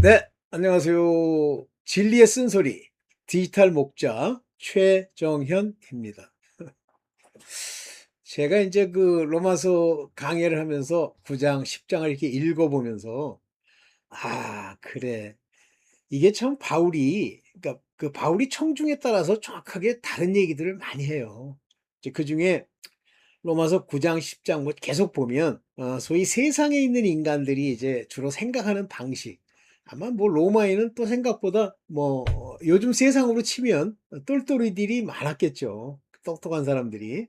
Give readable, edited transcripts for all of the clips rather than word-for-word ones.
네, 안녕하세요. 진리의 쓴소리, 디지털 목자 최정현입니다. 제가 이제 그 로마서 강해를 하면서 9장, 10장을 이렇게 읽어보면서, 그래. 이게 참 바울이, 그러니까 그 바울이 청중에 따라서 정확하게 다른 얘기들을 많이 해요. 이제 그 중에 로마서 9장, 10장 뭐 계속 보면 소위 세상에 있는 인간들이 이제 주로 생각하는 방식. 아마 뭐 로마에는 또 생각보다 뭐 요즘 세상으로 치면 똘똘이들이 많았겠죠. 똑똑한 사람들이.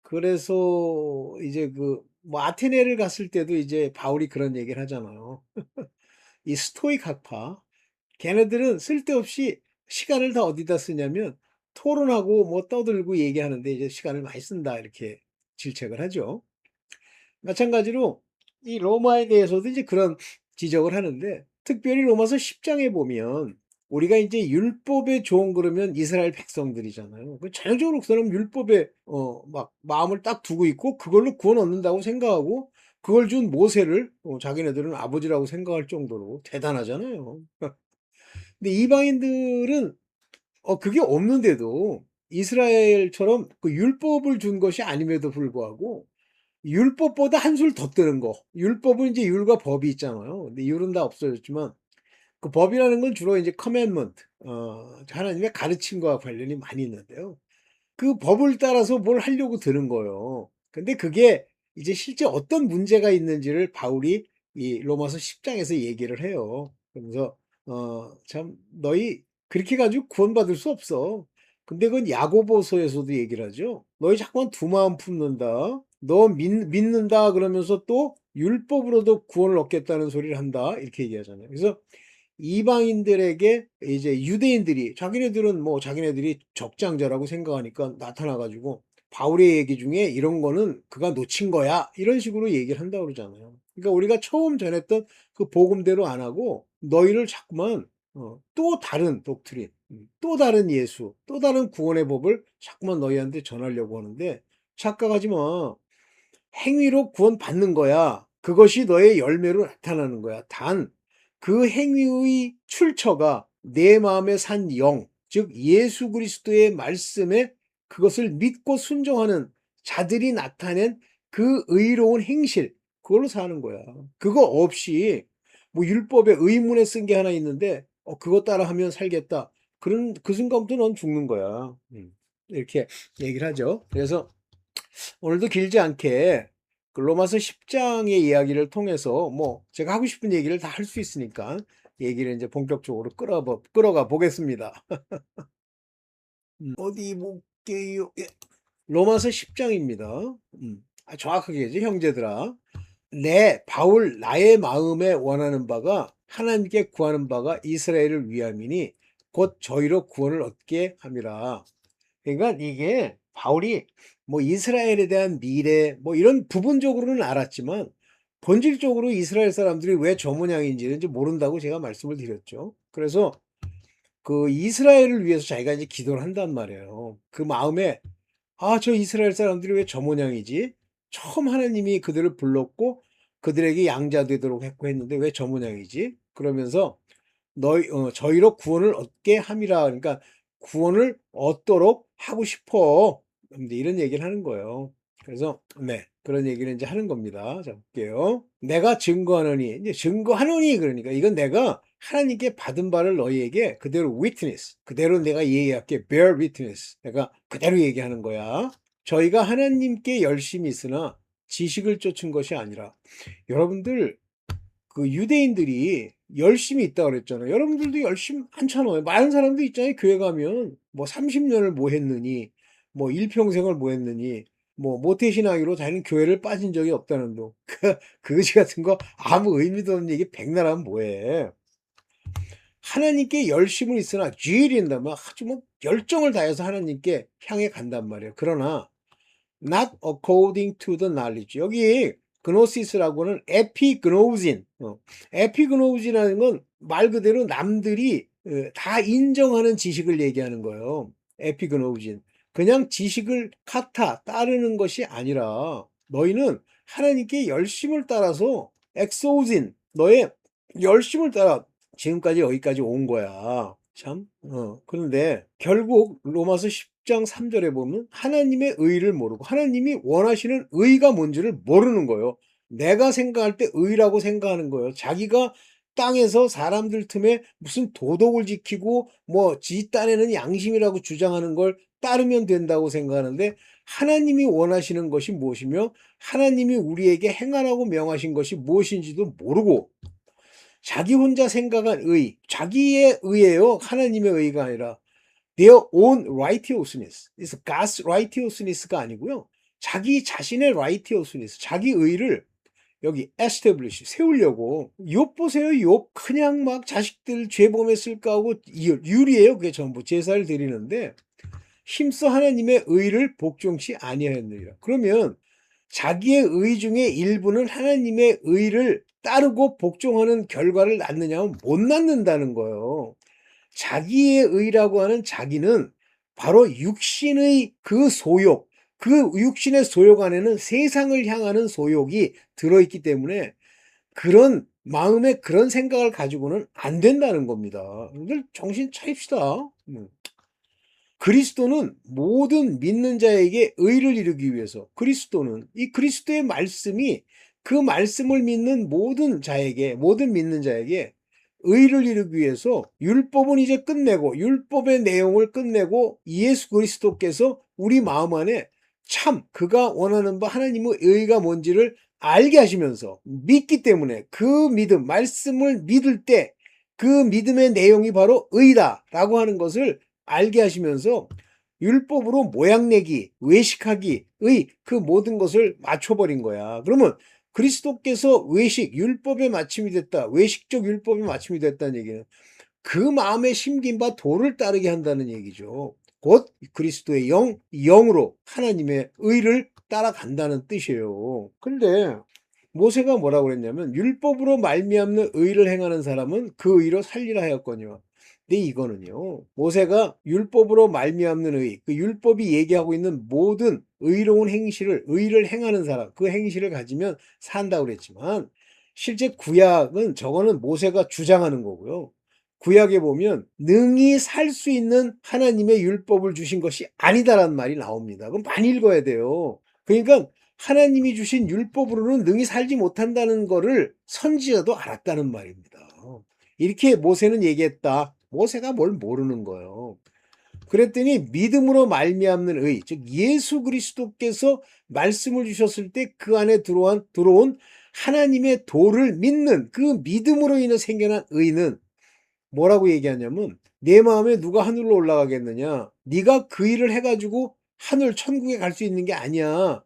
그래서 이제 그 뭐 아테네를 갔을 때도 이제 바울이 그런 얘기를 하잖아요. 이 스토익 학파. 걔네들은 쓸데없이 시간을 다 어디다 쓰냐면 토론하고 뭐 떠들고 얘기하는데 이제 시간을 많이 쓴다 이렇게 질책을 하죠. 마찬가지로 이 로마에 대해서도 이제 그런 지적을 하는데 특별히 로마서 10장에 보면 우리가 이제 율법에 좋은 그러면 이스라엘 백성들이잖아요. 그 전형적으로 그 사람 율법에 막 마음을 딱 두고 있고 그걸로 구원 얻는다고 생각하고 그걸 준 모세를 자기네들은 아버지라고 생각할 정도로 대단하잖아요. 근데 이방인들은 그게 없는데도 이스라엘처럼 그 율법을 준 것이 아님에도 불구하고 율법보다 한술 더 뜨는 거. 율법은 이제 율과 법이 있잖아요. 근데 율은 다 없어졌지만 그 법이라는 건 주로 이제 커맨먼트, 하나님의 가르침과 관련이 많이 있는데요. 그 법을 따라서 뭘 하려고 드는 거예요. 근데 그게 이제 실제 어떤 문제가 있는지를 바울이 이 로마서 10장에서 얘기를 해요. 그러면서 참 너희 그렇게 가지고 구원받을 수 없어. 근데 그건 야고보서에서도 얘기를 하죠. 너희 자꾸만 두 마음 품는다. 너 믿는다 그러면서 또 율법으로도 구원을 얻겠다는 소리를 한다. 이렇게 얘기하잖아요. 그래서 이방인들에게 이제 유대인들이 자기네들은 뭐 자기네들이 적장자라고 생각하니까 나타나가지고 바울의 얘기 중에 이런 거는 그가 놓친 거야 이런 식으로 얘기를 한다고 그러잖아요. 그러니까 우리가 처음 전했던 그 복음대로 안 하고 너희를 자꾸만 또 다른 독트린, 또 다른 예수, 또 다른 구원의 법을 자꾸만 너희한테 전하려고 하는데 착각하지 마. 행위로 구원받는 거야. 그것이 너의 열매로 나타나는 거야. 단, 그 행위의 출처가 내 마음에 산 영, 즉 예수 그리스도의 말씀에 그것을 믿고 순종하는 자들이 나타낸 그 의로운 행실, 그걸로 사는 거야. 그거 없이 뭐 율법에 의문에 쓴 게 하나 있는데 그거 따라 하면 살겠다. 그런 그 순간부터 넌 죽는 거야. 이렇게 얘기를 하죠. 그래서 오늘도 길지 않게 그 로마서 10장의 이야기를 통해서 뭐 제가 하고 싶은 얘기를 다 할 수 있으니까 얘기를 이제 본격적으로 끌어가 보겠습니다. 어디 볼게요. 예. 로마서 10장입니다. 정확하게 해야지 형제들아. 바울 나의 마음에 원하는 바가 하나님께 구하는 바가 이스라엘을 위함이니 곧 저희로 구원을 얻게 함이라. 그러니까 이게 바울이 뭐 이스라엘에 대한 미래 뭐 이런 부분적으로는 알았지만 본질적으로 이스라엘 사람들이 왜 저 모양인지는 이제 모른다고 제가 말씀을 드렸죠. 그래서 그 이스라엘을 위해서 자기가 이제 기도를 한단 말이에요. 그 마음에 저 이스라엘 사람들이 왜 저 모양이지? 처음 하나님이 그들을 불렀고 그들에게 양자 되도록 했고 했는데 왜 저 모양이지? 그러면서 저희로 구원을 얻게 함이라. 그러니까 구원을 얻도록 하고 싶어. 근데 이런 얘기를 하는 거예요. 그래서 네, 그런 얘기를 이제 하는 겁니다. 자, 볼게요. 내가 증거하노니, 이제 증거하노니 그러니까 이건 내가 하나님께 받은 바를 너희에게 그대로 witness, 그대로 내가 얘기할게. bear witness. 내가 그대로 얘기하는 거야. 저희가 하나님께 열심히 있으나 지식을 쫓은 것이 아니라 여러분들 그 유대인들이 열심히 있다 그랬잖아요. 여러분들도 열심히 많잖아요. 많은 사람도 있잖아요. 교회 가면 뭐 30년을 뭐 했느니, 뭐 일평생을 뭐 했느니, 뭐 모태신앙으로 자기는 교회를 빠진 적이 없다는 둥. 그거지 같은 거 아무 의미도 없는 얘기 백날 하면 뭐해. 하나님께 열심을 있으나 주일인다면 아주 뭐 열정을 다해서 하나님께 향해 간단 말이에요. 그러나 not according to the knowledge. 여기 그노시스라고는 에피그노우진. 에피그노우진이라는 건 말 그대로 남들이 다 인정하는 지식을 얘기하는 거예요. 에피그노우진. 그냥 지식을 따르는 것이 아니라 너희는 하나님께 열심을 따라서 엑소우진, 너의 열심을 따라 지금까지 여기까지 온 거야. 참. 그런데 결국 로마서 10장 3절에 보면 하나님의 의를 모르고 하나님이 원하시는 의가 뭔지를 모르는 거예요. 내가 생각할 때 의라고 생각하는 거예요. 자기가 땅에서 사람들 틈에 무슨 도덕을 지키고 뭐 지 딴에는 양심이라고 주장하는 걸 따르면 된다고 생각하는데 하나님이 원하시는 것이 무엇이며 하나님이 우리에게 행하라고 명하신 것이 무엇인지도 모르고 자기 혼자 생각한 의, 자기의 의예요. 하나님의 의가 아니라 their own righteousness. 그래서 God's righteousness가 아니고요. 자기 자신의 righteousness, 자기 의를 여기 establish, 세우려고. 욥 보세요. 욥 그냥 막 자식들 죄범했을까 하고 유리예요. 그게 전부 제사를 드리는데 힘써 하나님의 의를 복종치 아니하였느니라. 그러면 자기의 의 중에 일부는 하나님의 의를 따르고 복종하는 결과를 낳느냐면 못 낳는다는 거예요. 자기의 의라고 하는 자기는 바로 육신의 그 소욕, 그 육신의 소욕 안에는 세상을 향하는 소욕이 들어있기 때문에 그런 마음에 그런 생각을 가지고는 안 된다는 겁니다. 여러분들 정신 차립시다. 그리스도는 모든 믿는 자에게 의를 이루기 위해서 그리스도는 이 그리스도의 말씀이 그 말씀을 믿는 모든 자에게 모든 믿는 자에게 의를 이루기 위해서 율법은 이제 끝내고 율법의 내용을 끝내고 예수 그리스도께서 우리 마음 안에 참 그가 원하는 바 하나님의 의가 뭔지를 알게 하시면서 믿기 때문에 그 믿음 말씀을 믿을 때 그 믿음의 내용이 바로 의다라고 하는 것을 알게 하시면서 율법으로 모양내기, 외식하기의 그 모든 것을 맞춰버린 거야. 그러면 그리스도께서 외식, 율법에 맞춤이 됐다. 외식적 율법에 맞춤이 됐다는 얘기는 그 마음에 심긴 바 도를 따르게 한다는 얘기죠. 곧 그리스도의 영으로 하나님의 의를 따라간다는 뜻이에요. 근데 모세가 뭐라고 그랬냐면 율법으로 말미암는 의를 행하는 사람은 그 의로 살리라 하였거니와. 근데 이거는요. 모세가 율법으로 말미암는 의, 그 율법이 얘기하고 있는 모든 의로운 행실을 의를 행하는 사람, 그 행실을 가지면 산다고 그랬지만 실제 구약은 저거는 모세가 주장하는 거고요. 구약에 보면 능히 살 수 있는 하나님의 율법을 주신 것이 아니다라는 말이 나옵니다. 그럼 많이 읽어야 돼요. 그러니까 하나님이 주신 율법으로는 능히 살지 못한다는 거를 선지자도 알았다는 말입니다. 이렇게 모세는 얘기했다. 모세가 뭘 모르는 거예요. 그랬더니 믿음으로 말미암는 의, 즉 예수 그리스도께서 말씀을 주셨을 때 그 안에 들어온 하나님의 도를 믿는 그 믿음으로 인해 생겨난 의는 뭐라고 얘기하냐면 내 마음에 누가 하늘로 올라가겠느냐? 네가 그 일을 해가지고 하늘 천국에 갈 수 있는 게 아니야.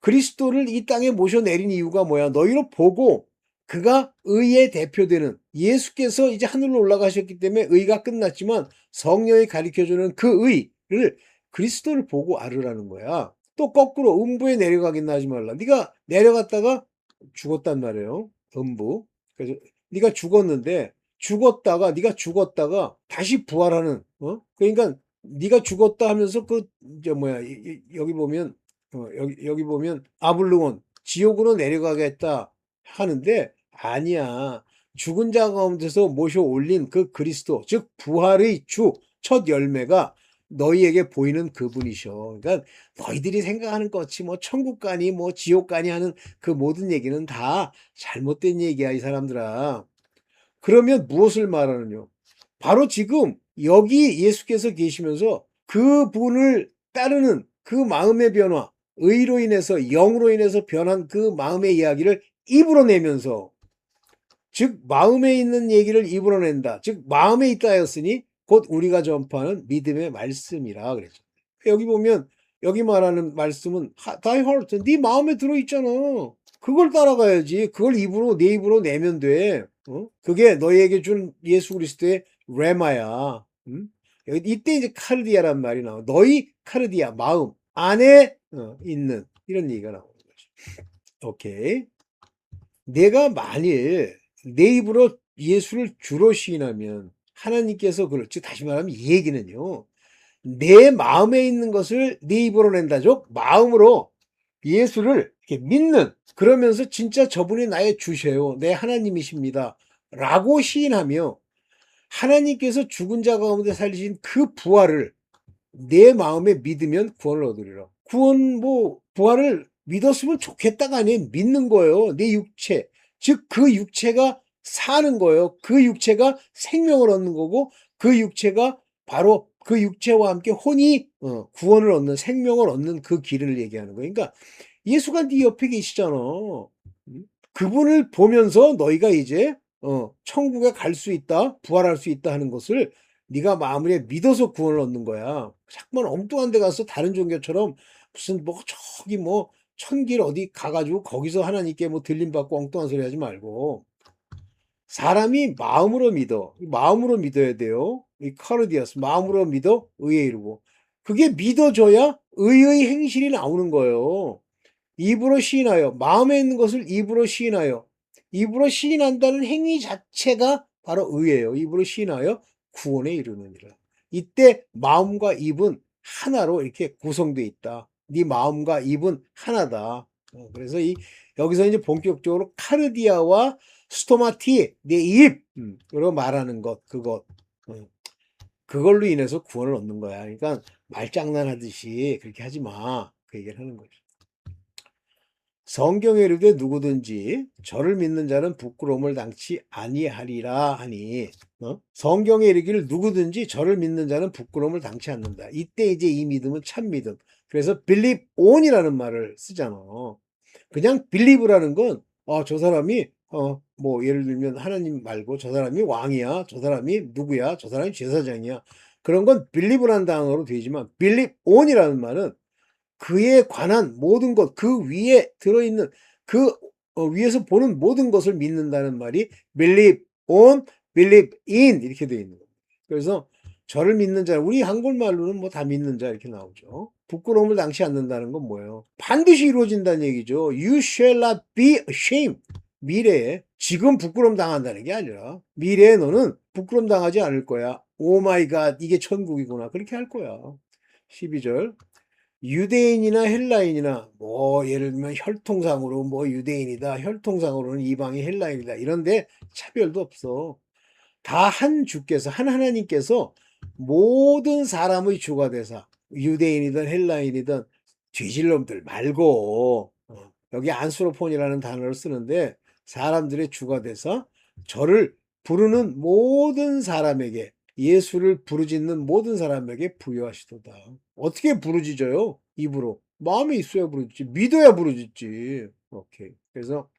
그리스도를 이 땅에 모셔내린 이유가 뭐야? 너희로 보고 그가 의의 대표되는 예수께서 이제 하늘로 올라가셨기 때문에 의가 끝났지만 성령이 가르쳐주는 그 의를 그리스도를 보고 알으라는 거야. 또 거꾸로 음부에 내려가겠나 하지 말라. 네가 내려갔다가 죽었단 말이에요. 음부. 그래서 네가 죽었는데 네가 죽었다가 다시 부활하는 그러니까 네가 죽었다 하면서 그 이제 뭐야 여기 보면 여기 보면 아블루온 지옥으로 내려가겠다 하는데 아니야. 죽은 자 가운데서 모셔 올린 그 그리스도 즉 부활의 주 첫 열매가 너희에게 보이는 그분이셔. 그러니까 너희들이 생각하는 것이 뭐 천국 가니 뭐 지옥 가니 하는 그 모든 얘기는 다 잘못된 얘기야 이 사람들아. 그러면 무엇을 말하느냐? 바로 지금 여기 예수께서 계시면서 그분을 따르는 그 마음의 변화, 의로 인해서 영으로 인해서 변한 그 마음의 이야기를 입으로 내면서 즉 마음에 있는 얘기를 입으로 낸다. 즉 마음에 있다 하였으니 곧 우리가 전파하는 믿음의 말씀이라 그랬죠. 여기 보면 여기 말하는 말씀은 thy heart, 네 마음에 들어있잖아. 그걸 따라가야지. 그걸 내 입으로 내면 돼. 그게 너희에게 준 예수 그리스도의 레마야. 이때 이제 카르디아란 말이 나와. 너희 카르디아 마음 안에 있는 이런 얘기가 나오는 거죠. 오케이. 내가 만일 내 입으로 예수를 주로 시인하면 하나님께서 그렇지. 다시 말하면 이 얘기는요. 내 마음에 있는 것을 내 입으로 낸다죠. 마음으로 예수를 이렇게 믿는 그러면서 진짜 저분이 나의 주셔요. 내 하나님이십니다. 라고 시인하며 하나님께서 죽은 자 가운데 살리신 그 부활을 내 마음에 믿으면 구원을 얻으리라. 부활을 믿었으면 좋겠다가 아니에요. 믿는 거예요. 내 육체. 즉, 그 육체가 사는 거예요. 그 육체가 생명을 얻는 거고, 그 육체가 바로 그 육체와 함께 혼이 구원을 얻는, 생명을 얻는 그 길을 얘기하는 거예요. 그러니까 예수가 네 옆에 계시잖아. 그분을 보면서 너희가 이제 천국에 갈 수 있다, 부활할 수 있다 하는 것을 네가 마음에 믿어서 구원을 얻는 거야. 자꾸만 엉뚱한 데 가서 다른 종교처럼 무슨 뭐 저기 뭐 천길 어디 가가지고 거기서 하나님께 뭐 들림받고 엉뚱한 소리 하지 말고 사람이 마음으로 믿어. 마음으로 믿어야 돼요. 이 카르디아스 마음으로 믿어 의에 이르고 그게 믿어져야 의의 행실이 나오는 거예요. 입으로 시인하여 마음에 있는 것을 입으로 시인하여 입으로 시인한다는 행위 자체가 바로 의예요. 입으로 시인하여 구원에 이르느니라. 이때 마음과 입은 하나로 이렇게 구성되어 있다. 네 마음과 입은 하나다. 그래서 여기서 이제 본격적으로 카르디아와 스토마티 내 입으로 말하는 것 그것 그걸로 인해서 구원을 얻는 거야. 그러니까 말장난하듯이 그렇게 하지 마. 그 얘기를 하는 거죠. 성경에 이르되 누구든지 저를 믿는 자는 부끄러움을 당치 아니하리라 하니 성경에 이르기를 누구든지 저를 믿는 자는 부끄러움을 당치 않는다. 이때 이제 이 믿음은 참 믿음. 그래서 believe on이라는 말을 쓰잖아. 그냥 believe라는 건 저 사람이 뭐 예를 들면 하나님 말고 저 사람이 왕이야. 저 사람이 누구야. 저 사람이 제사장이야. 그런 건 believe라는 단어로 되지만 believe on이라는 말은 그에 관한 모든 것, 그 위에 들어있는 그 위에서 보는 모든 것을 믿는다는 말이 believe on, believe in 이렇게 되어 있는 거예요. 그래서 저를 믿는 자, 우리 한국말로는 뭐 다 믿는 자 이렇게 나오죠. 부끄러움을 당치 않는다는 건 뭐예요? 반드시 이루어진다는 얘기죠. You shall not be ashamed. 미래에 지금 부끄러움 당한다는 게 아니라 미래에 너는 부끄러움 당하지 않을 거야. 오 마이 갓 이게 천국이구나. 그렇게 할 거야. 12절 유대인이나 헬라인이나 뭐 예를 들면 혈통상으로 뭐 유대인이다 혈통상으로는 이방이 헬라인이다 이런데 차별도 없어. 다 한 주께서 한 하나님께서 모든 사람의 주가 되사 유대인이든 헬라인이든 죄질놈들 말고 여기 안스로폰이라는 단어를 쓰는데 사람들의 주가 돼서 저를 부르는 모든 사람에게 예수를 부르짖는 모든 사람에게 부여하시도다. 어떻게 부르짖어요? 입으로. 마음에 있어야 부르짖지. 믿어야 부르짖지. 오케이. 그래서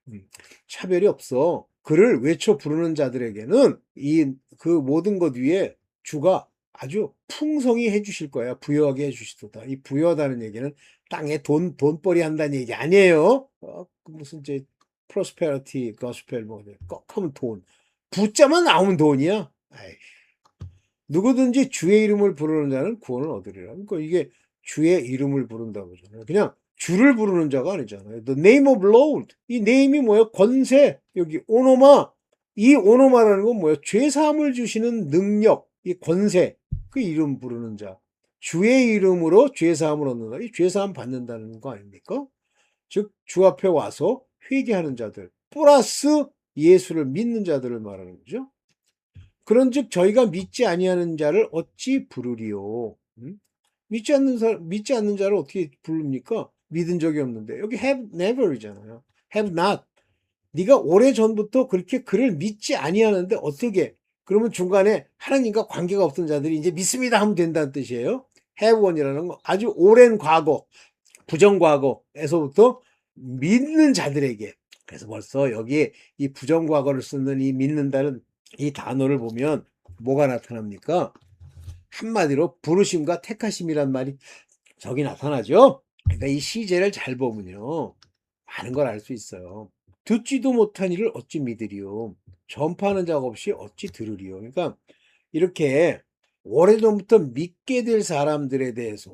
차별이 없어. 그를 외쳐 부르는 자들에게는 그 모든 것 위에 주가 아주 풍성히 해주실 거야. 부여하게 해주시도다. 이 부여하다는 얘기는 땅에 돈벌이 한다는 얘기 아니에요. 무슨 이제 프로스페리티 거스펠 뭐 꺽 하면 돈. 붙자만 나오면 돈이야. 아이. 누구든지 주의 이름을 부르는 자는 구원을 얻으리라. 그러니까 이게 주의 이름을 부른다고 하잖아요. 그냥 주를 부르는 자가 아니잖아요. The name of Lord. 이 name이 뭐예요? 권세. 여기 오노마. 이 오노마라는 건 뭐예요? 죄사함을 주시는 능력. 이 권세. 그 이름 부르는 자. 주의 이름으로 죄사함을 얻는다. 이 죄사함 받는다는 거 아닙니까? 즉 주 앞에 와서 회개하는 자들. 플러스 예수를 믿는 자들을 말하는 거죠. 그런즉 저희가 믿지 아니하는 자를 어찌 부르리요? 믿지 않는 자를 어떻게 부릅니까? 믿은 적이 없는데 여기 have never이잖아요. have not. 네가 오래 전부터 그렇게 그를 믿지 아니하는데 어떻게? 그러면 중간에 하나님과 관계가 없던 자들이 이제 믿습니다 하면 된다는 뜻이에요. have on이라는 거 아주 오랜 과거, 부정과거에서부터 믿는 자들에게. 그래서 벌써 여기에 이 부정과거를 쓰는 이 믿는다는 이 단어를 보면 뭐가 나타납니까? 한마디로 부르심과 택하심이란 말이 저기 나타나죠. 그러니까 이 시제를 잘 보면요 많은 걸 알 수 있어요. 듣지도 못한 이를 어찌 믿으리요? 전파하는 자가 없이 어찌 들으리요? 그러니까 이렇게 오래전부터 믿게 될 사람들에 대해서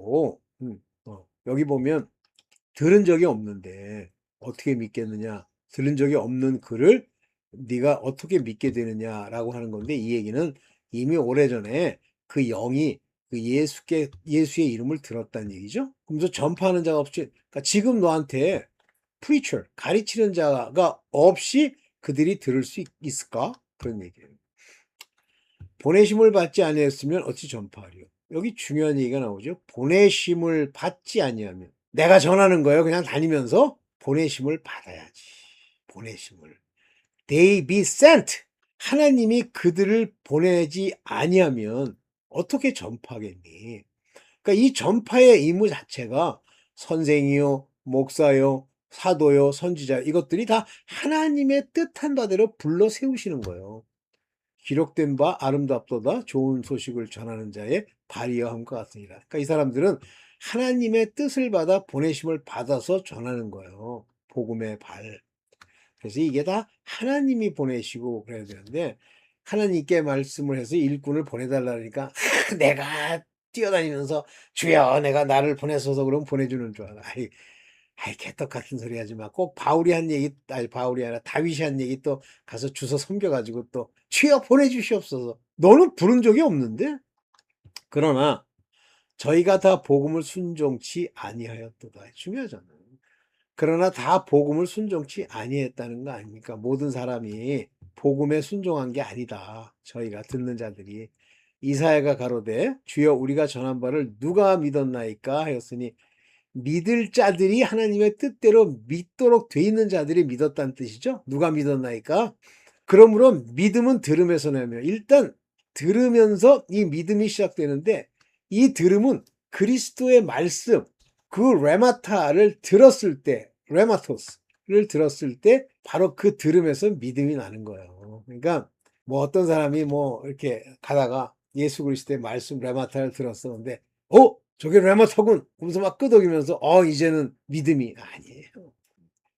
여기 보면 들은 적이 없는데 어떻게 믿겠느냐? 들은 적이 없는 그를 네가 어떻게 믿게 되느냐라고 하는 건데 이 얘기는 이미 오래전에 그 영이 그 예수의 이름을 들었다는 얘기죠. 그러면서 전파하는 자가 없이 그러니까 지금 너한테 preacher 가르치는 자가 없이 그들이 들을 수 있을까? 그런 얘기예요. 보내심을 받지 아니했으면 어찌 전파하리요. 여기 중요한 얘기가 나오죠. 보내심을 받지 아니하면, 내가 전하는 거예요. 그냥 다니면서 보내심을 받아야지. 보내심을. They be sent. 하나님이 그들을 보내지 아니하면 어떻게 전파하겠니? 그러니까 이 전파의 의무 자체가 선생이요, 목사요, 사도요, 선지자, 이것들이 다 하나님의 뜻한 바대로 불러 세우시는 거예요. 기록된 바 아름답도다 좋은 소식을 전하는 자의 발이여 함과 같으니라. 그러니까 이 사람들은 하나님의 뜻을 받아 보내심을 받아서 전하는 거예요. 복음의 발. 그래서 이게 다 하나님이 보내시고 그래야 되는데, 하나님께 말씀을 해서 일꾼을 보내달라니까 내가 뛰어다니면서 주여 내가 나를 보내소서 그러면 보내주는 줄 알아. 아이 개떡 같은 소리 하지 마. 꼭 바울이 한 얘기, 아니 바울이 아니라 다윗이 한 얘기 또 가서 주워 섬겨가지고 또 주여 보내주시옵소서. 너는 부른 적이 없는데? 그러나 저희가 다 복음을 순종치 아니하였도다. 중요하잖아요. 그러나 다 복음을 순종치 아니했다는 거 아닙니까? 모든 사람이 복음에 순종한 게 아니다. 저희가 듣는 자들이. 이사야가 가로되 주여 우리가 전한 바를 누가 믿었나이까 하였으니, 믿을 자들이 하나님의 뜻대로 믿도록 돼 있는 자들이 믿었다는 뜻이죠. 누가 믿었나이까? 그러므로 믿음은 들음에서 나며, 일단 들으면서 이 믿음이 시작되는데, 이 들음은 그리스도의 말씀, 그 레마타를 들었을 때, 레마토스를 들었을 때 바로 그 들음에서 믿음이 나는 거예요. 그러니까 뭐 어떤 사람이 뭐 이렇게 가다가 예수 그리스도의 말씀 레마타를 들었었는데, 저게 레마타군 하면서 막 끄덕이면서 이제는 믿음이 아니에요.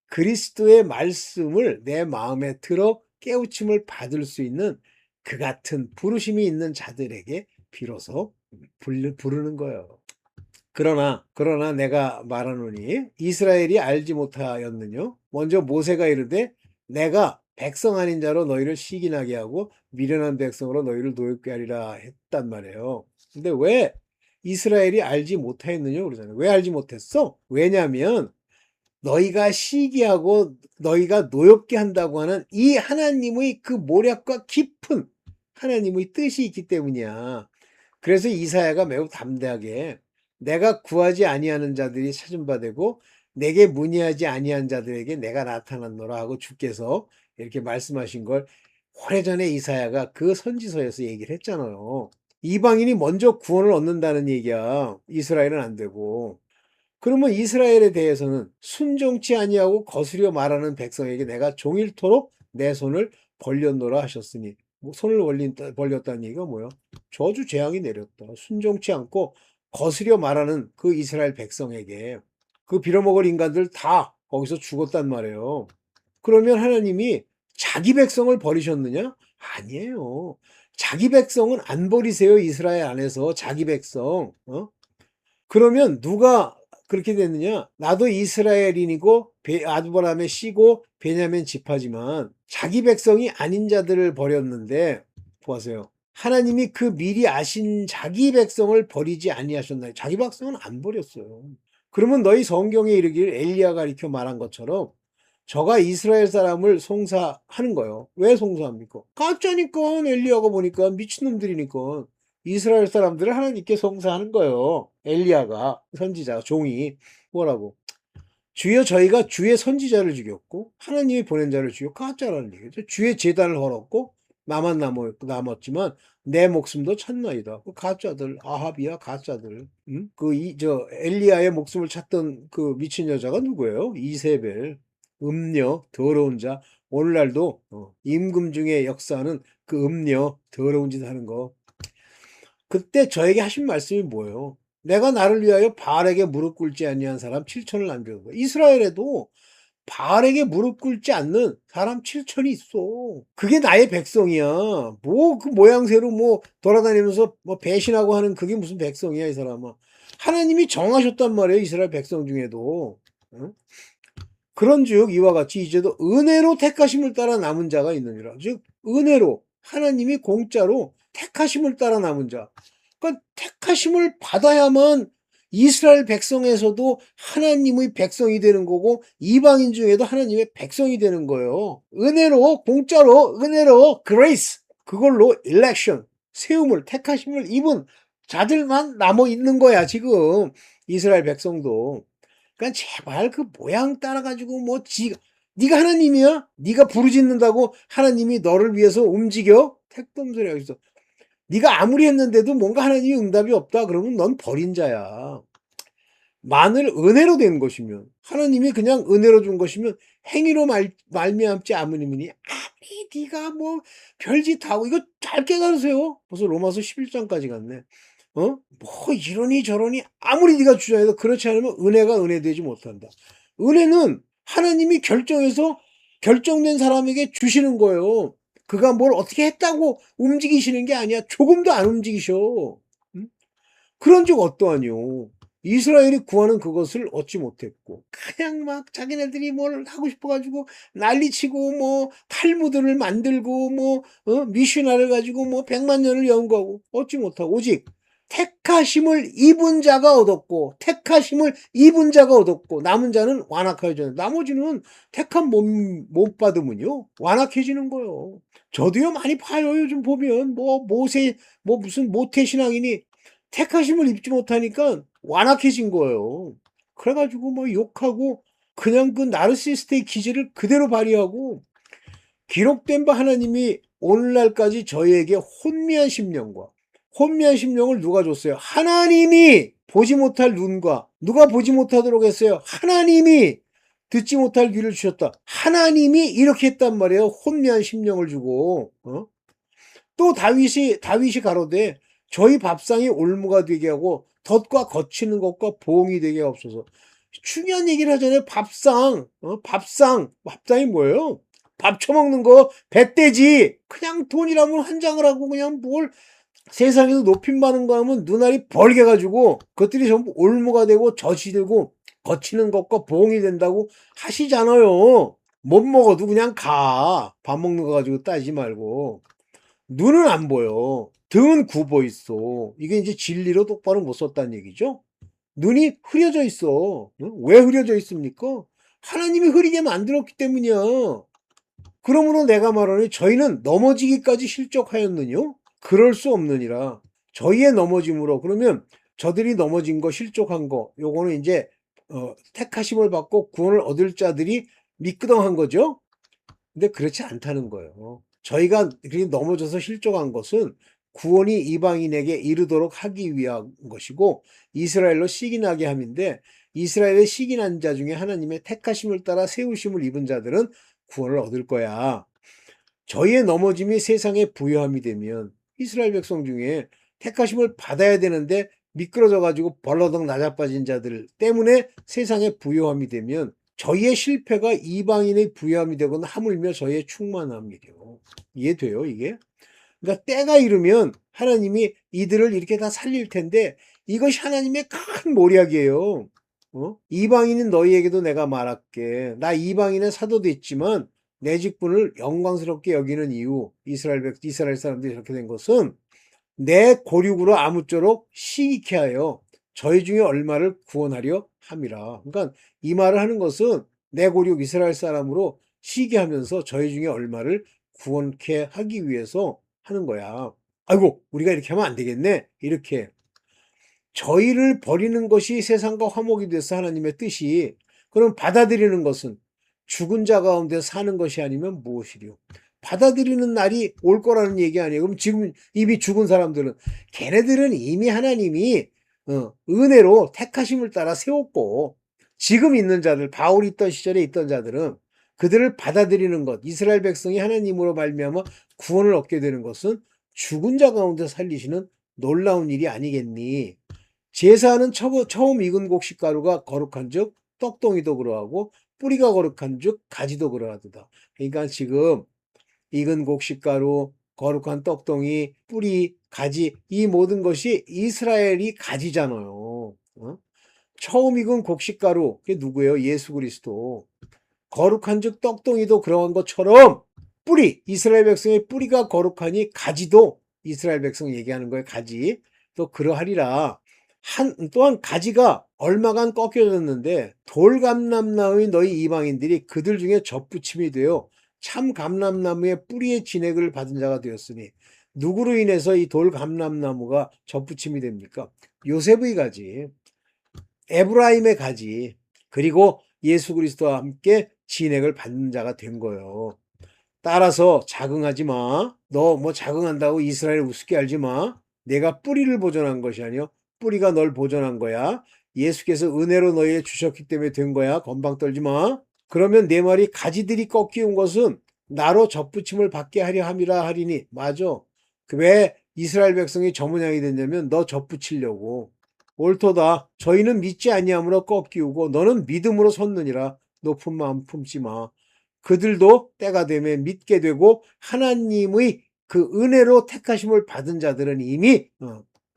그리스도의 말씀을 내 마음에 들어 깨우침을 받을 수 있는 그 같은 부르심이 있는 자들에게 비로소 부르는 거예요. 그러나 내가 말하노니 이스라엘이 알지 못하였느뇨. 먼저 모세가 이르되 내가 백성 아닌 자로 너희를 시기나게 하고 미련한 백성으로 너희를 노엽게 하리라 했단 말이에요. 근데 왜 이스라엘이 알지 못하였느냐 그러잖아요. 왜 알지 못했어? 왜냐하면 너희가 시기하고 너희가 노엽게 한다고 하는 이 하나님의 그 모략과 깊은 하나님의 뜻이 있기 때문이야. 그래서 이사야가 매우 담대하게 내가 구하지 아니하는 자들이 찾은 바 되고 내게 문의하지 아니한 자들에게 내가 나타났노라 하고 주께서 이렇게 말씀하신 걸 오래전에 이사야가 그 선지서에서 얘기를 했잖아요. 이방인이 먼저 구원을 얻는다는 얘기야. 이스라엘은 안 되고. 그러면 이스라엘에 대해서는 순종치 아니하고 거스려 말하는 백성에게 내가 종일토록 내 손을 벌렸노라 하셨으니, 뭐 손을 벌렸다는 얘기가 뭐야? 저주 재앙이 내렸다. 순종치 않고 거스려 말하는 그 이스라엘 백성에게 그 빌어먹을 인간들 다 거기서 죽었단 말이에요. 그러면 하나님이 자기 백성을 버리셨느냐? 아니에요. 자기 백성은 안 버리세요. 이스라엘 안에서 자기 백성. 그러면 누가 그렇게 됐느냐? 나도 이스라엘인이고 아브라함의 씨고 베냐민 지파지만 자기 백성이 아닌 자들을 버렸는데, 보세요. 하나님이 그 미리 아신 자기 백성을 버리지 아니하셨나요? 자기 백성은 안 버렸어요. 그러면 너희 성경에 이르기를 엘리야가 가리켜 말한 것처럼 저가 이스라엘 사람을 송사하는 거예요. 왜 송사합니까? 가짜니까. 엘리야가 보니까 미친놈들이니까. 이스라엘 사람들을 하나님께 송사하는 거예요. 엘리야가 선지자 종이 뭐라고? 주여 저희가 주의 선지자를 죽였고 하나님이 보낸 자를 죽였고 가짜라는 얘기죠. 주의 제단을 헐었고 나만 남았지만 내 목숨도 찾나이다. 그 가짜들, 아합이야 가짜들. 응? 엘리야의 목숨을 찾던 그 미친 여자가 누구예요? 이세벨. 음녀, 더러운 자. 오늘날도 임금 중에 역사하는 그 음녀, 더러운 짓 하는 거. 그때 저에게 하신 말씀이 뭐예요? 내가 나를 위하여 바알에게 무릎 꿇지 아니한 사람 7천을 남겨둔 거야. 이스라엘에도 바알에게 무릎 꿇지 않는 사람 7천이 있어. 그게 나의 백성이야. 뭐 그 모양새로 뭐 돌아다니면서 뭐 배신하고 하는 그게 무슨 백성이야 이 사람아. 하나님이 정하셨단 말이에요. 이스라엘 백성 중에도. 응? 그런즉 이와 같이 이제도 은혜로 택하심을 따라 남은 자가 있느니라. 즉 은혜로 하나님이 공짜로 택하심을 따라 남은 자. 그러니까 택하심을 받아야만 이스라엘 백성에서도 하나님의 백성이 되는 거고 이방인 중에도 하나님의 백성이 되는 거예요. 은혜로 공짜로 은혜로 grace 그걸로 election 세움을 택하심을 입은 자들만 남아 있는 거야 지금 이스라엘 백성도. 그러니까 제발 그 모양 따라가지고 뭐 네가 하나님이야? 네가 부르짖는다고 하나님이 너를 위해서 움직여? 택도 소리야. 그래서 네가 아무리 했는데도 뭔가 하나님이 응답이 없다 그러면 넌 버린 자야. 만일 은혜로 된 것이면 하나님이 그냥 은혜로 준 것이면 행위로 말미암지 않으니 아무리 네가 뭐 별짓 하고 이거 짧게 가르세요. 벌써 로마서 11장까지 갔네. 뭐 이러니 저러니 아무리 네가 주장해도 그렇지 않으면 은혜가 은혜되지 못한다. 은혜는 하나님이 결정해서 결정된 사람에게 주시는 거예요. 그가 뭘 어떻게 했다고 움직이시는 게 아니야. 조금도 안 움직이셔. 응? 그런 적 어떠하뇨. 이스라엘이 구하는 그것을 얻지 못했고 그냥 막 자기네들이 뭘 하고 싶어가지고 난리치고 뭐 탈무드를 만들고 뭐 미슈나를 가지고 뭐 100만 년을 연구하고 얻지 못하고 오직 택하심을 입은 자가 얻었고 택하심을 입은 자가 얻었고 남은 자는 완악하여져. 나머지는 택함 못 받으면요 완악해지는 거예요. 저도요 많이 봐요. 요즘 보면 뭐 모세 뭐 무슨 모태신앙이니 택하심을 입지 못하니까 완악해진 거예요. 그래가지고 뭐 욕하고 그냥 그 나르시스트의 기질을 그대로 발휘하고 기록된 바 하나님이 오늘날까지 저희에게 혼미한 심령과 혼미한 심령을 누가 줬어요? 하나님이 보지 못할 눈과 누가 보지 못하도록 했어요? 하나님이 듣지 못할 귀를 주셨다. 하나님이 이렇게 했단 말이에요. 혼미한 심령을 주고 또 다윗이 가로되 저희 밥상이 올무가 되게 하고 덫과 거치는 것과 보응이 되게 없어서. 중요한 얘기를 하잖아요. 밥상이 뭐예요? 밥 처먹는 거 배떼지. 그냥 돈이라면 한 장을 하고 그냥 뭘 세상에서 높임받는 거 하면 눈알이 벌게 가지고 그것들이 전부 올무가 되고 젖이 되고 거치는 것과 보응이 된다고 하시잖아요. 못 먹어도 그냥 가. 밥 먹는 거 가지고 따지지 말고. 눈은 안 보여. 등은 굽어 있어. 이게 이제 진리로 똑바로 못 썼다는 얘기죠. 눈이 흐려져 있어. 왜 흐려져 있습니까? 하나님이 흐리게 만들었기 때문이야. 그러므로 내가 말하니 저희는 넘어지기까지 실족하였느뇨? 그럴 수 없느니라. 저희의 넘어짐으로 그러면 저들이 넘어진 거 실족한 거 요거는 이제 택하심을 받고 구원을 얻을 자들이 미끄덩한 거죠. 근데 그렇지 않다는 거예요. 저희가 넘어져서 실족한 것은 구원이 이방인에게 이르도록 하기 위한 것이고 이스라엘로 시기나게 함인데 이스라엘의 시기난 자 중에 하나님의 택하심을 따라 세우심을 입은 자들은 구원을 얻을 거야. 저희의 넘어짐이 세상에 부요함이 되면 이스라엘 백성 중에 택하심을 받아야 되는데 미끄러져 가지고 벌러덩 낮아빠진 자들 때문에 세상에 부요함이 되면 저희의 실패가 이방인의 부요함이 되거나 하물며 저희의 충만함이래요. 이해돼요 이게? 그러니까 때가 이르면 하나님이 이들을 이렇게 다 살릴 텐데 이것이 하나님의 큰 모략이에요. 이방인은 너희에게도 내가 말할게. 나 이방인의 사도 됐지만 내 직분을 영광스럽게 여기는 이유 이스라엘 사람들이 이렇게 된 것은 내 고륙으로 아무쪼록 시익케 하여 저희 중에 얼마를 구원하려 함이라. 그러니까 이 말을 하는 것은 내 고륙 이스라엘 사람으로 시게 하면서 저희 중에 얼마를 구원케 하기 위해서 하는 거야. 아이고 우리가 이렇게 하면 안 되겠네. 이렇게 저희를 버리는 것이 세상과 화목이 돼서 하나님의 뜻이 그럼 받아들이는 것은 죽은 자 가운데 사는 것이 아니면 무엇이리요? 받아들이는 날이 올 거라는 얘기 아니에요. 그럼 지금 이미 죽은 사람들은 걔네들은 이미 하나님이 은혜로 택하심을 따라 세웠고 지금 있는 자들 바울이 있던 시절에 있던 자들은 그들을 받아들이는 것 이스라엘 백성이 하나님으로 말미암아 구원을 얻게 되는 것은 죽은 자 가운데 살리시는 놀라운 일이 아니겠니? 제사하는 처음 익은 곡식가루가 거룩한 즉 떡덩이도 그러하고 뿌리가 거룩한 즉 가지도 그러하도다. 그러니까 지금 익은 곡식가루, 거룩한 떡덩이, 뿌리, 가지 이 모든 것이 이스라엘이 가지잖아요. 처음 익은 곡식가루 그게 누구예요? 예수 그리스도. 거룩한 즉 떡덩이도 그러한 것처럼 뿌리 이스라엘 백성의 뿌리가 거룩하니 가지도 이스라엘 백성 얘기하는 거예요. 가지 또 그러하리라. 또한 가지가 얼마간 꺾여졌는데 돌감람나무의 너희 이방인들이 그들 중에 접붙임이 되어 참 감람나무의 뿌리의 진액을 받은 자가 되었으니 누구로 인해서 이 돌감람나무가 접붙임이 됩니까? 요셉의 가지, 에브라임의 가지, 그리고 예수 그리스도와 함께 진액을 받는 자가 된 거예요. 따라서 자긍하지 마. 너 뭐 자긍한다고 이스라엘 우습게 알지 마. 내가 뿌리를 보존한 것이 아니요 뿌리가 널 보존한 거야. 예수께서 은혜로 너희에 주셨기 때문에 된 거야. 건방 떨지 마. 그러면 내 말이 가지들이 꺾이운 것은 나로 접붙임을 받게 하려 함이라 하리니. 맞아. 왜 이스라엘 백성이 저 모양이 됐냐면 너 접붙이려고. 옳도다. 저희는 믿지 아니함으로 꺾이우고 너는 믿음으로 섰느니라. 높은 마음 품지 마. 그들도 때가 되매 믿게 되고 하나님의 그 은혜로 택하심을 받은 자들은 이미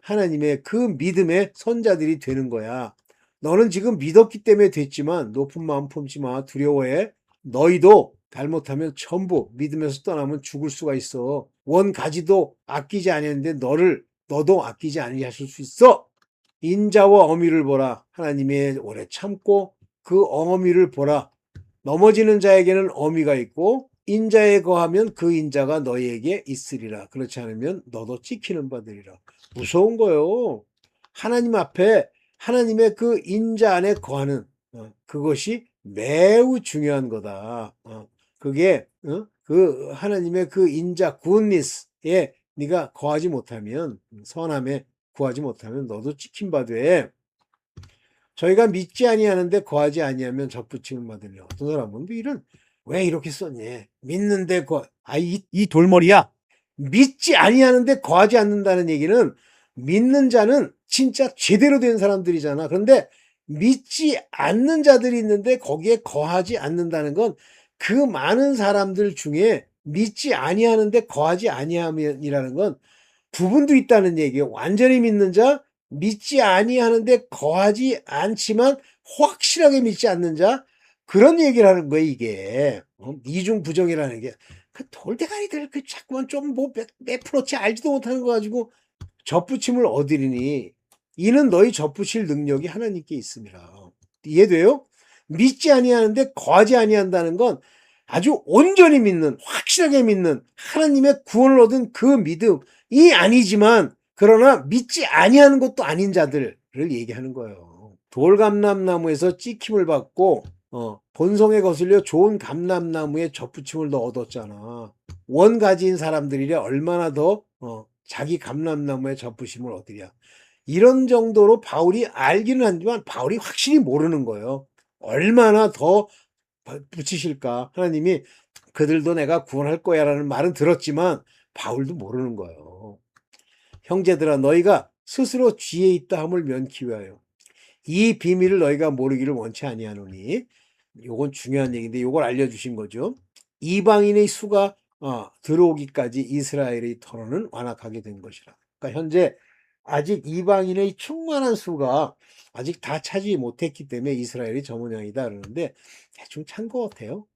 하나님의 그 믿음의 선자들이 되는 거야. 너는 지금 믿었기 때문에 됐지만 높은 마음 품지 마. 두려워해. 너희도 잘못하면 전부 믿음에서 떠나면 죽을 수가 있어. 원 가지도 아끼지 아니했는데 너도 아끼지 아니하실 수 있어. 인자와 어미를 보라. 하나님의 오래 참고 그 어미를 보라. 넘어지는 자에게는 어미가 있고 인자에 거하면 그 인자가 너희에게 있으리라. 그렇지 않으면 너도 찍히는 바 되리라. 무서운 거요. 하나님 앞에 하나님의 그 인자 안에 거하는 그것이 매우 중요한 거다. 그게 그 하나님의 그 인자 굿니스에 네가 거하지 못하면 선함에 구하지 못하면 너도 찍힌 바 돼. 저희가 믿지 아니하는데 거하지 아니하면 접붙임을 받으려. 어떤 사람은 이런 왜 이렇게 썼니? 믿는데 이 돌머리야. 믿지 아니하는데 거하지 않는다는 얘기는 믿는 자는 진짜 제대로 된 사람들이잖아. 그런데 믿지 않는 자들이 있는데 거기에 거하지 않는다는 건 그 많은 사람들 중에 믿지 아니하는데 거하지 아니함이라는 건 부분도 있다는 얘기예요. 완전히 믿는 자, 믿지 아니하는데 거하지 않지만 확실하게 믿지 않는 자, 그런 얘기를 하는 거예요, 이게. 이중부정이라는 게. 그 돌대가리들 그 자꾸만 좀 뭐 몇 프로치 알지도 못하는 거 가지고 접붙임을 얻으리니 이는 너희 접붙일 능력이 하나님께 있습니다. 이해돼요? 믿지 아니하는데 거하지 아니한다는 건 아주 온전히 믿는, 확실하게 믿는 하나님의 구원을 얻은 그 믿음이 아니지만 그러나 믿지 아니하는 것도 아닌 자들을 얘기하는 거예요. 돌감람나무에서 찍힘을 받고 본성에 거슬려 좋은 감람나무에 접붙임을 더 얻었잖아. 원가지인 사람들이래 얼마나 더 자기 감람나무에 접붙임을 얻으랴. 이런 정도로 바울이 알기는 하지만 바울이 확실히 모르는 거예요. 얼마나 더 붙이실까. 하나님이 그들도 내가 구원할 거야 라는 말은 들었지만 바울도 모르는 거예요. 형제들아 너희가 스스로 쥐에 있다 함을 면키 위하여 이 비밀을 너희가 모르기를 원치 아니하노니. 요건 중요한 얘기인데 요걸 알려주신 거죠. 이방인의 수가 들어오기까지 이스라엘의 터로는 완악하게 된 것이라. 그러니까 현재 아직 이방인의 충만한 수가 아직 다 차지 못했기 때문에 이스라엘이 저 모양이다 그러는데 대충 찬 것 같아요.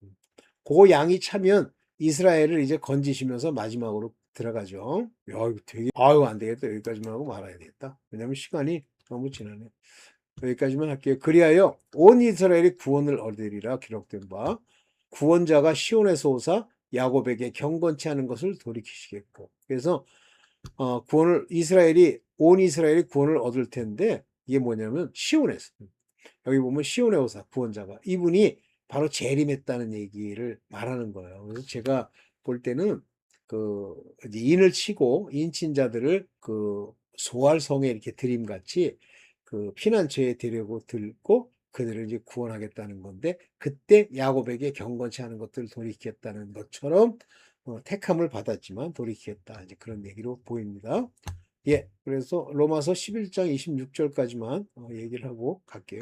그 양이 차면 이스라엘을 이제 건지시면서 마지막으로 들어가죠. 야, 이거 되게 안 되겠다. 여기까지만 하고 말아야 되겠다. 왜냐면 시간이 너무 지나네. 여기까지만 할게요. 그리하여 온 이스라엘이 구원을 얻으리라 기록된 바 구원자가 시온에서 오사 야곱에게 경건치 않은 것을 돌이키시겠고. 그래서 온 이스라엘이 구원을 얻을 텐데 이게 뭐냐면 시온에서. 여기 보면 시온에 오사 구원자가 이분이 바로 재림했다는 얘기를 말하는 거예요. 그래서 제가 볼 때는 그 인을 치고 인친자들을 그 소활성에 이렇게 드림같이 그 피난처에 데리고 들고 그들을 이제 구원하겠다는 건데 그때 야곱에게 경건치 않은 것들을 돌이키겠다는 것처럼 택함을 받았지만 돌이키겠다 이제 그런 얘기로 보입니다. 예, 그래서 로마서 11장 26절까지만 얘기를 하고 갈게요.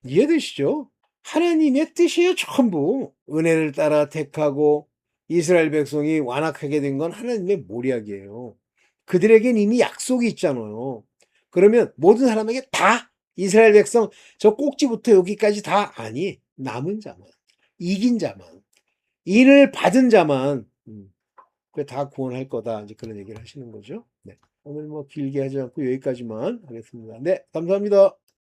이해되시죠? 하나님의 뜻이에요, 전부. 은혜를 따라 택하고 이스라엘 백성이 완악하게 된 건 하나님의 모략이에요. 그들에겐 이미 약속이 있잖아요. 그러면 모든 사람에게 다 이스라엘 백성 저 꼭지부터 여기까지 다 아니 남은 자만 이긴 자만 인을 받은 자만 다 구원할 거다 이제 그런 얘기를 하시는 거죠. 네. 오늘 뭐 길게 하지 않고 여기까지만 하겠습니다. 네, 감사합니다.